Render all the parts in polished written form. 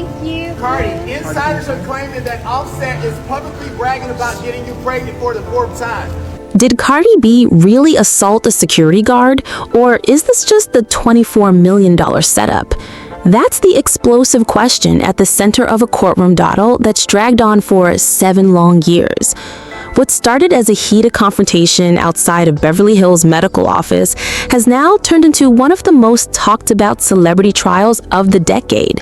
Thank you. Cardi, insiders are claiming that Offset is publicly bragging about getting you pregnant for the fourth time. Did Cardi B really assault a security guard, or is this just the $24 million setup? That's the explosive question at the center of a courtroom battle that's dragged on for 7 long years. What started as a heated confrontation outside of Beverly Hills medical office has now turned into one of the most talked about celebrity trials of the decade.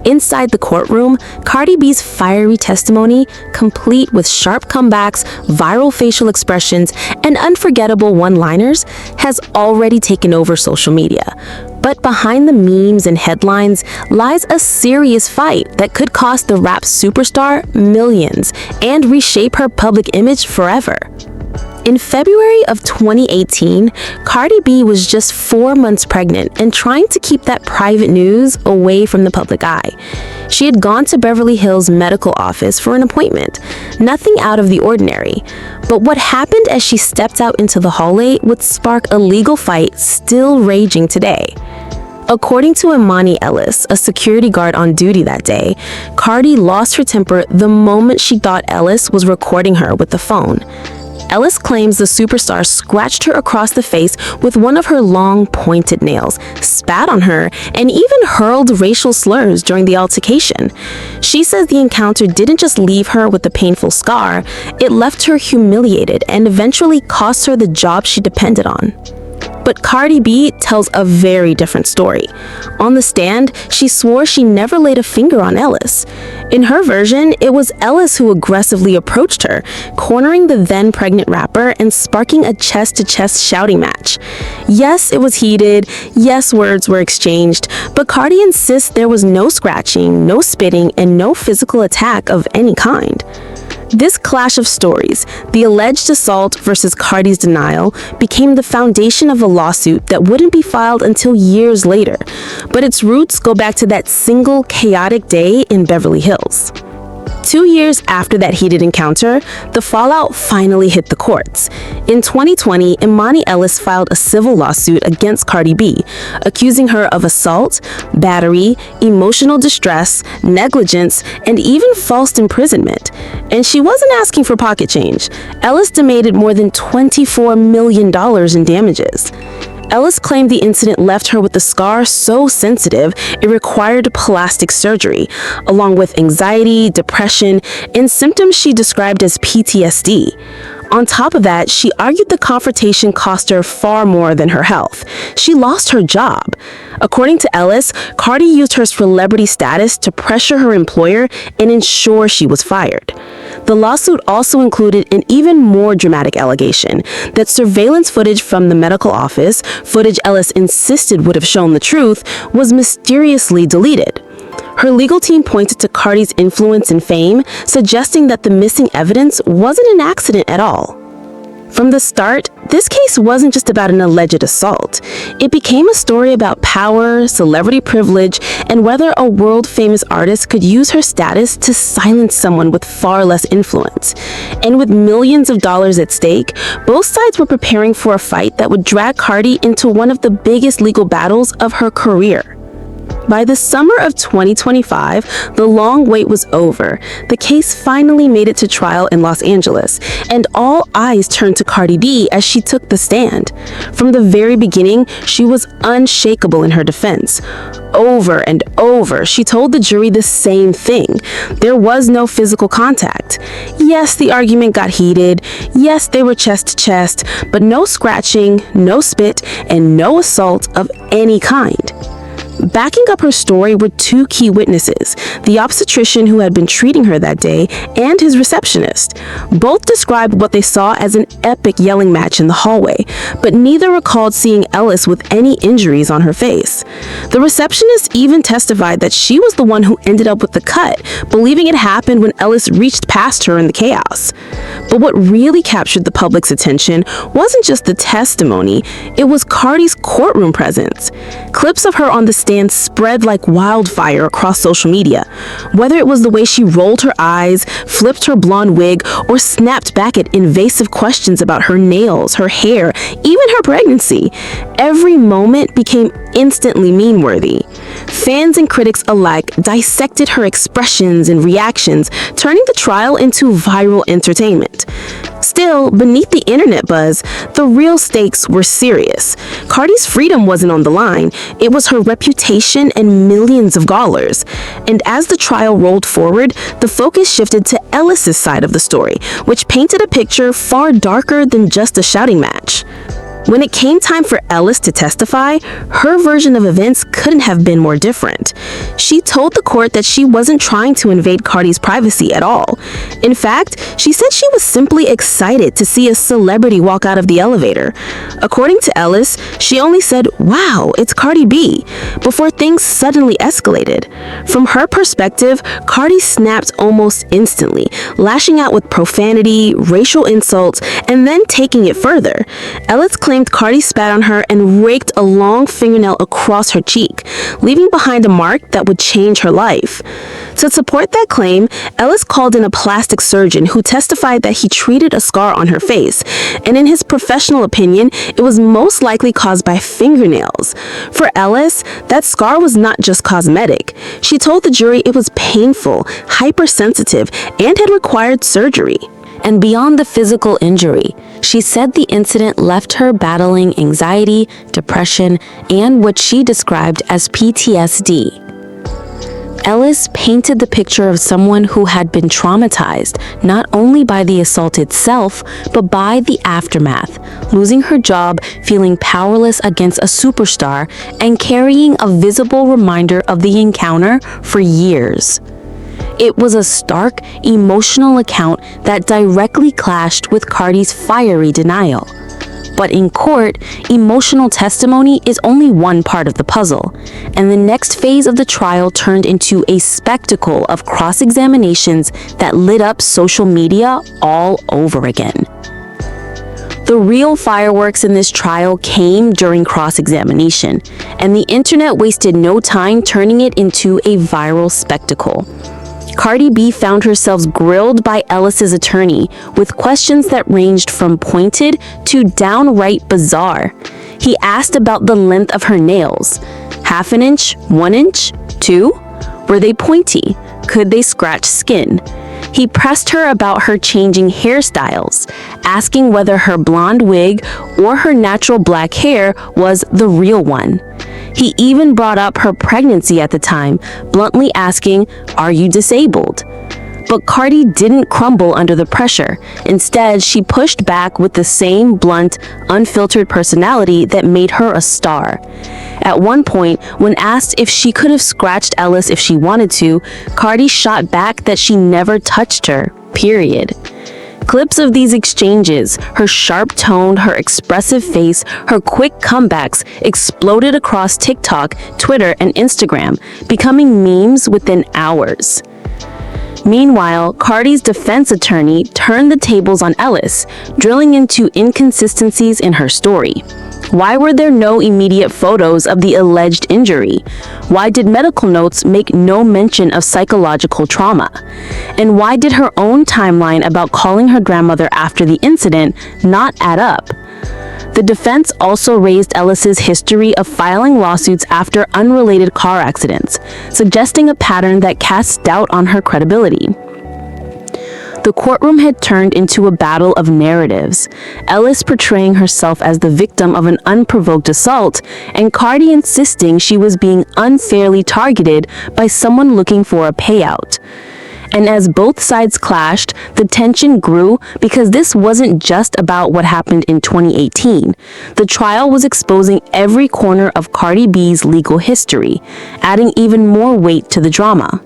Inside the courtroom, Cardi B's fiery testimony, complete with sharp comebacks, viral facial expressions, and unforgettable one-liners, has already taken over social media. But behind the memes and headlines lies a serious fight that could cost the rap superstar millions and reshape her public image forever. In February of 2018, Cardi B was just 4 months pregnant and trying to keep that private news away from the public eye. She had gone to Beverly Hills medical office for an appointment, nothing out of the ordinary. But what happened as she stepped out into the hallway would spark a legal fight still raging today. According to Imani Ellis, a security guard on duty that day, Cardi lost her temper the moment she thought Ellis was recording her with the phone. Ellis claims the superstar scratched her across the face with one of her long, pointed nails, spat on her, and even hurled racial slurs during the altercation. She says the encounter didn't just leave her with a painful scar, it left her humiliated and eventually cost her the job she depended on. But Cardi B tells a very different story. On the stand, she swore she never laid a finger on Ellis. In her version, it was Ellis who aggressively approached her, cornering the then-pregnant rapper and sparking a chest-to-chest shouting match. Yes, it was heated. Yes, words were exchanged. But Cardi insists there was no scratching, no spitting, and no physical attack of any kind. This clash of stories, the alleged assault versus Cardi's denial, became the foundation of a lawsuit that wouldn't be filed until years later. But its roots go back to that single chaotic day in Beverly Hills. 2 years after that heated encounter, the fallout finally hit the courts. In 2020, Imani Ellis filed a civil lawsuit against Cardi B, accusing her of assault, battery, emotional distress, negligence, and even false imprisonment. And she wasn't asking for pocket change. Ellis demanded more than $24 million in damages. Ellis claimed the incident left her with a scar so sensitive it required plastic surgery, along with anxiety, depression, and symptoms she described as PTSD. On top of that, she argued the confrontation cost her far more than her health. She lost her job. According to Ellis, Cardi used her celebrity status to pressure her employer and ensure she was fired. The lawsuit also included an even more dramatic allegation that surveillance footage from the medical office, footage Ellis insisted would have shown the truth, was mysteriously deleted. Her legal team pointed to Cardi's influence and fame, suggesting that the missing evidence wasn't an accident at all. From the start, this case wasn't just about an alleged assault. It became a story about power, celebrity privilege, and whether a world-famous artist could use her status to silence someone with far less influence. And with millions of dollars at stake, both sides were preparing for a fight that would drag Cardi into one of the biggest legal battles of her career. By the summer of 2025, the long wait was over. The case finally made it to trial in Los Angeles, and all eyes turned to Cardi B as she took the stand. From the very beginning, she was unshakable in her defense. Over and over, she told the jury the same thing. There was no physical contact. Yes, the argument got heated. Yes, they were chest to chest, but no scratching, no spit, and no assault of any kind. Backing up her story were 2 key witnesses, the obstetrician who had been treating her that day and his receptionist. Both described what they saw as an epic yelling match in the hallway, but neither recalled seeing Ellis with any injuries on her face. The receptionist even testified that she was the one who ended up with the cut, believing it happened when Ellis reached past her in the chaos. But what really captured the public's attention wasn't just the testimony, it was Cardi's courtroom presence. Clips of her on the stand spread like wildfire across social media. Whether it was the way she rolled her eyes, flipped her blonde wig, or snapped back at invasive questions about her nails, her hair, even her pregnancy, every moment became instantly meme-worthy. Fans and critics alike dissected her expressions and reactions, turning the trial into viral entertainment. Still, beneath the internet buzz, the real stakes were serious. Cardi's freedom wasn't on the line, it was her reputation and millions of dollars. And as the trial rolled forward, the focus shifted to Ellis's side of the story, which painted a picture far darker than just a shouting match. When it came time for Ellis to testify, her version of events couldn't have been more different. She told the court that she wasn't trying to invade Cardi's privacy at all. In fact, she said she was simply excited to see a celebrity walk out of the elevator. According to Ellis, she only said, "Wow, it's Cardi B," before things suddenly escalated. From her perspective, Cardi snapped almost instantly, lashing out with profanity, racial insults, and then taking it further. Ellis claimed Cardi spat on her and raked a long fingernail across her cheek, leaving behind a mark that would change her life. To support that claim, Ellis called in a plastic surgeon who testified that he treated a scar on her face, and in his professional opinion, it was most likely caused by fingernails. For Ellis, that scar was not just cosmetic. She told the jury it was painful, hypersensitive, and had required surgery. And beyond the physical injury, she said the incident left her battling anxiety, depression, and what she described as PTSD. Ellis painted the picture of someone who had been traumatized not only by the assault itself, but by the aftermath, losing her job, feeling powerless against a superstar, and carrying a visible reminder of the encounter for years. It was a stark, emotional account that directly clashed with Cardi's fiery denial. But in court, emotional testimony is only one part of the puzzle, and the next phase of the trial turned into a spectacle of cross-examinations that lit up social media all over again. The real fireworks in this trial came during cross-examination, and the internet wasted no time turning it into a viral spectacle. Cardi B found herself grilled by Ellis's attorney with questions that ranged from pointed to downright bizarre. He asked about the length of her nails. 1/2 inch, 1 inch, 2? Were they pointy? Could they scratch skin? He pressed her about her changing hairstyles, asking whether her blonde wig or her natural black hair was the real one. He even brought up her pregnancy at the time, bluntly asking, "Are you disabled?" But Cardi didn't crumble under the pressure. Instead, she pushed back with the same blunt, unfiltered personality that made her a star. At one point, when asked if she could have scratched Ellis if she wanted to, Cardi shot back that she never touched her, period. Clips of these exchanges, her sharp tone, her expressive face, her quick comebacks exploded across TikTok, Twitter, and Instagram, becoming memes within hours. Meanwhile, Cardi's defense attorney turned the tables on Ellis, drilling into inconsistencies in her story. Why were there no immediate photos of the alleged injury? Why did medical notes make no mention of psychological trauma? And why did her own timeline about calling her grandmother after the incident not add up? The defense also raised Ellis's history of filing lawsuits after unrelated car accidents, suggesting a pattern that casts doubt on her credibility. The courtroom had turned into a battle of narratives, Ellis portraying herself as the victim of an unprovoked assault, and Cardi insisting she was being unfairly targeted by someone looking for a payout. And as both sides clashed, the tension grew because this wasn't just about what happened in 2018. The trial was exposing every corner of Cardi B's legal history, adding even more weight to the drama.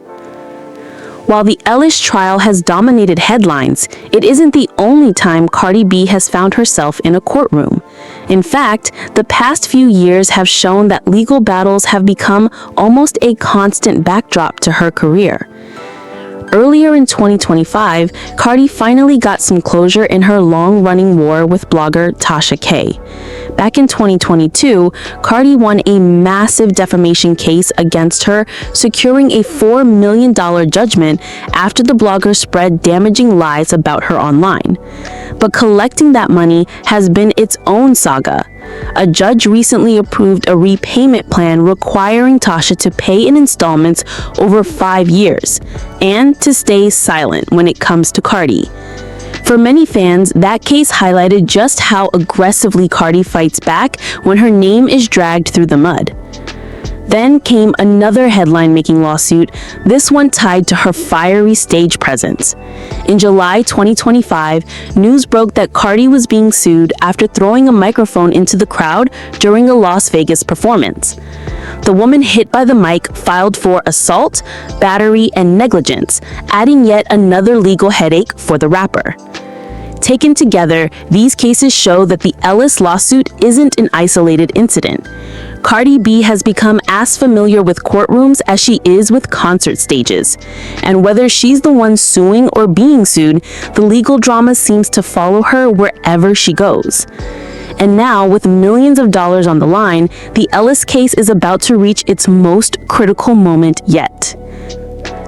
While the Ellis trial has dominated headlines, it isn't the only time Cardi B has found herself in a courtroom. In fact, the past few years have shown that legal battles have become almost a constant backdrop to her career. Earlier in 2025, Cardi finally got some closure in her long-running war with blogger Tasha K. Back in 2022, Cardi won a massive defamation case against her, securing a $4 million judgment after the blogger spread damaging lies about her online. But collecting that money has been its own saga. A judge recently approved a repayment plan requiring Tasha to pay in installments over 5 years and to stay silent when it comes to Cardi. For many fans, that case highlighted just how aggressively Cardi fights back when her name is dragged through the mud. Then came another headline-making lawsuit, this one tied to her fiery stage presence. In July 2025, news broke that Cardi was being sued after throwing a microphone into the crowd during a Las Vegas performance. The woman hit by the mic filed for assault, battery, and negligence, adding yet another legal headache for the rapper. Taken together, these cases show that the Ellis lawsuit isn't an isolated incident. Cardi B has become as familiar with courtrooms as she is with concert stages. And whether she's the one suing or being sued, the legal drama seems to follow her wherever she goes. And now, with millions of dollars on the line, the Ellis case is about to reach its most critical moment yet.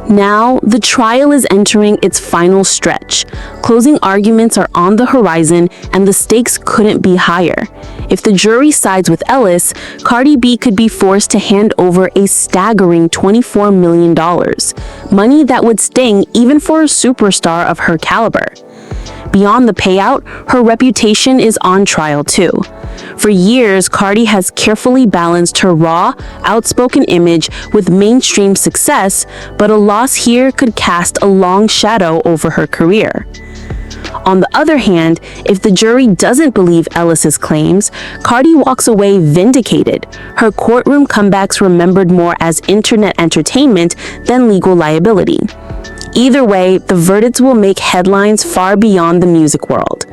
Now, the trial is entering its final stretch. Closing arguments are on the horizon, and the stakes couldn't be higher. If the jury sides with Ellis, Cardi B could be forced to hand over a staggering $24 million, money that would sting even for a superstar of her caliber. Beyond the payout, her reputation is on trial too. For years, Cardi has carefully balanced her raw, outspoken image with mainstream success, but a loss here could cast a long shadow over her career. On the other hand, if the jury doesn't believe Ellis's claims, Cardi walks away vindicated, her courtroom comebacks remembered more as internet entertainment than legal liability. Either way, the verdicts will make headlines far beyond the music world.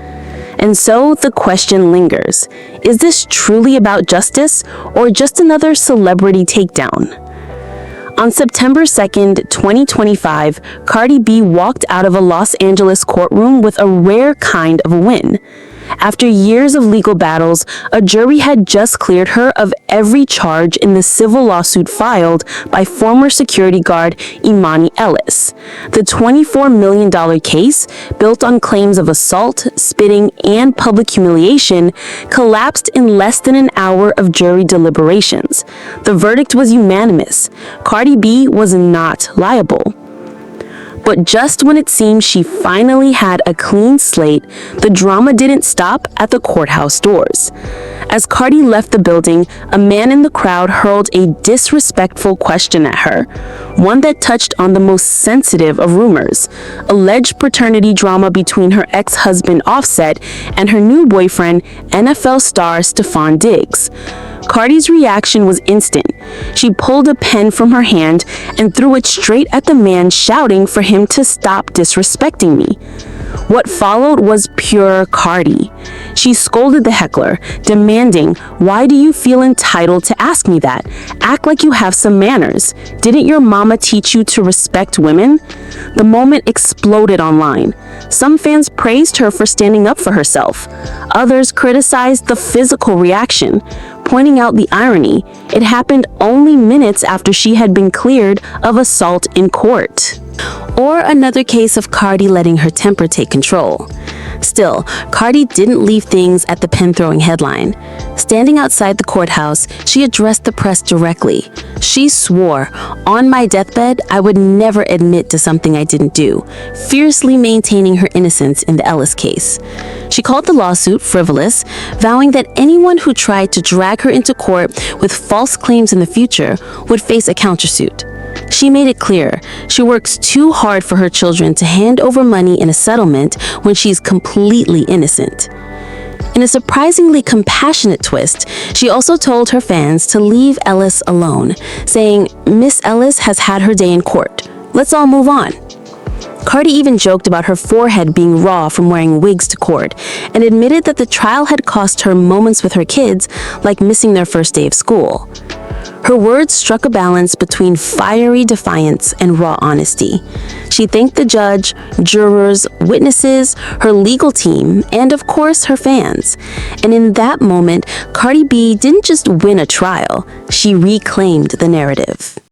And so the question lingers, is this truly about justice or just another celebrity takedown? On September 2nd, 2025, Cardi B walked out of a Los Angeles courtroom with a rare kind of win. After years of legal battles, a jury had just cleared her of every charge in the civil lawsuit filed by former security guard Imani Ellis. The $24 million case, built on claims of assault, spitting, and public humiliation, collapsed in less than an hour of jury deliberations. The verdict was unanimous. Cardi B was not liable. But just when it seemed she finally had a clean slate, the drama didn't stop at the courthouse doors. As Cardi left the building, a man in the crowd hurled a disrespectful question at her, one that touched on the most sensitive of rumors, alleged paternity drama between her ex-husband Offset and her new boyfriend, NFL star Stefon Diggs. Cardi's reaction was instant. She pulled a pen from her hand and threw it straight at the man, shouting for him to stop disrespecting me. What followed was pure Cardi. She scolded the heckler, demanding, "Why do you feel entitled to ask me that? Act like you have some manners. Didn't your mama teach you to respect women?" The moment exploded online. Some fans praised her for standing up for herself. Others criticized the physical reaction, pointing out the irony. It happened only minutes after she had been cleared of assault in court. Or another case of Cardi letting her temper take control. Still, Cardi didn't leave things at the pen-throwing headline. Standing outside the courthouse, she addressed the press directly. She swore, "On my deathbed, I would never admit to something I didn't do," fiercely maintaining her innocence in the Ellis case. She called the lawsuit frivolous, vowing that anyone who tried to drag her into court with false claims in the future would face a countersuit. She made it clear she works too hard for her children to hand over money in a settlement when she's completely innocent. In a surprisingly compassionate twist, she also told her fans to leave Ellis alone, saying, "Miss Ellis has had her day in court. Let's all move on." Cardi even joked about her forehead being raw from wearing wigs to court, and admitted that the trial had cost her moments with her kids, like missing their first day of school. Her words struck a balance between fiery defiance and raw honesty. She thanked the judge, jurors, witnesses, her legal team, and of course her fans. And in that moment, Cardi B didn't just win a trial, she reclaimed the narrative.